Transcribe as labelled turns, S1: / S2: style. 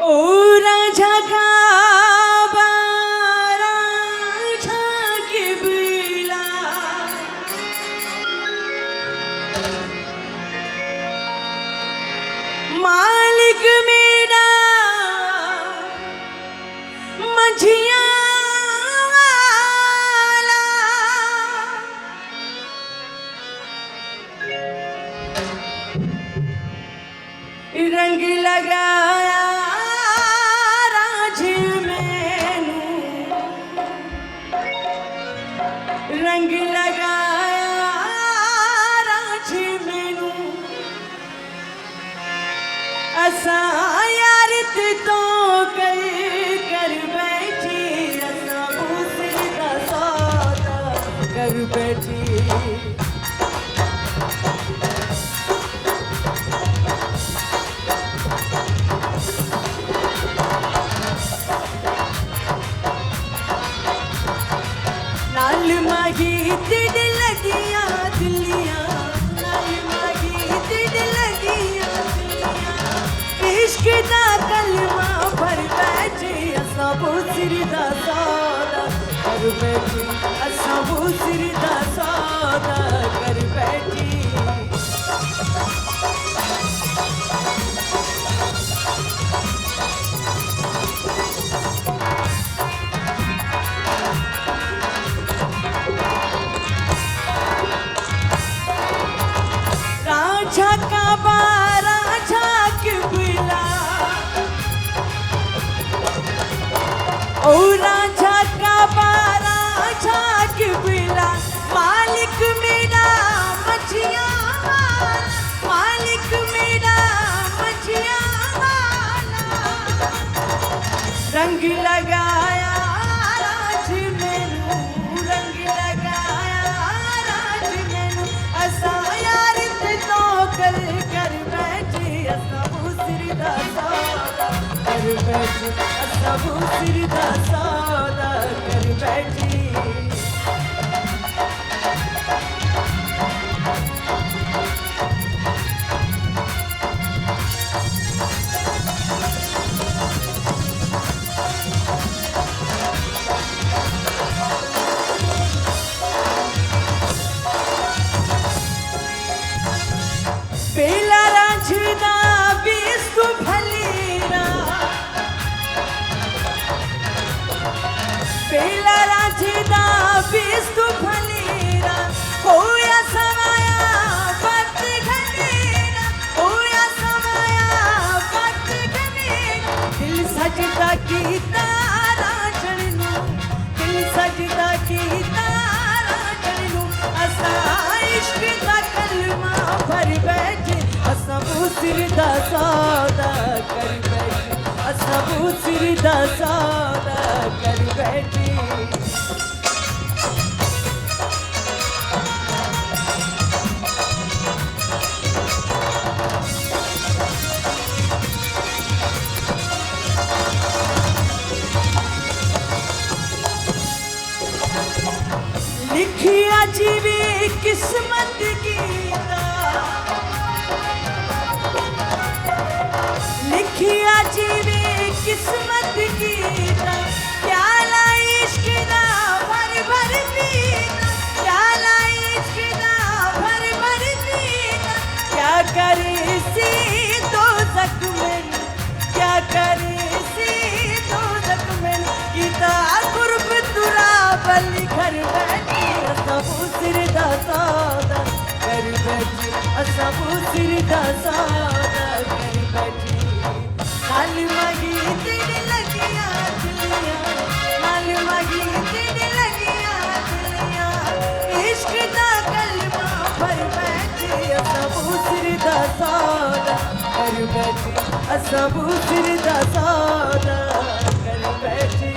S1: ओ राजा काबा राजा किबला मालिक मेरा मझिया वाला रंग लगाया राज मैनू रंग लगाया राज मैनू असा यार तो कर बैठी असा उसी का सौदा कर बैठी नाल माही तिड़ लगिया दिलिया नाल माही तिड़ लगिया दिलिया इश्क दा कलमा भर बैठे असा सिर दा सौदा कर बैठी असा सिर दा सौदा कर बैठी राजा काबा राजा किबला ओ राजा काबा राजा किबला मालिक मेरा मछिया वाला मालिक मेरा मछिया वाला रंग लगाया राज मैनू रंग लगाया राज मैनू असा यार तो कर बैठी असा सिर दा सौदा कर बैठी असा सिर दा सौदा कर बैठी पेला रांझदा बिस्तु भलेरा पेला रांझदा बिस्तु भलेरा होया समाया पत घनेरा होया समाया पत घनेरा दिल सजदा की तारा चढ़नू दिल सजदा की तारा चढ़नू असा इश्क दा कलमा भर बैठे असा सिर दा सौदा कर बैठी असा सिर दा सौदा कर बैठी लिखिया जीवी किस्मत की लिखिया जीवी किस्मत की प्याला इश्क दा भर भर पीना प्याला इश्क दा भर भर पीना क्या करे सी दो जख्म क्या करे सी दो जख्म गीता गुरब तुरा बल घर बैठी असा सिर दा सौदा कर बैठी असा सिर दा सौदा कर बैठी नाल मगी तिड़ लगिया दिलिया नाल मगी तिड़ लगिया दिलिया इश्क दा कलमा भर बैठी असा सिर दा सौदा कर बैठी असा सिर दा सौदा कर बैठी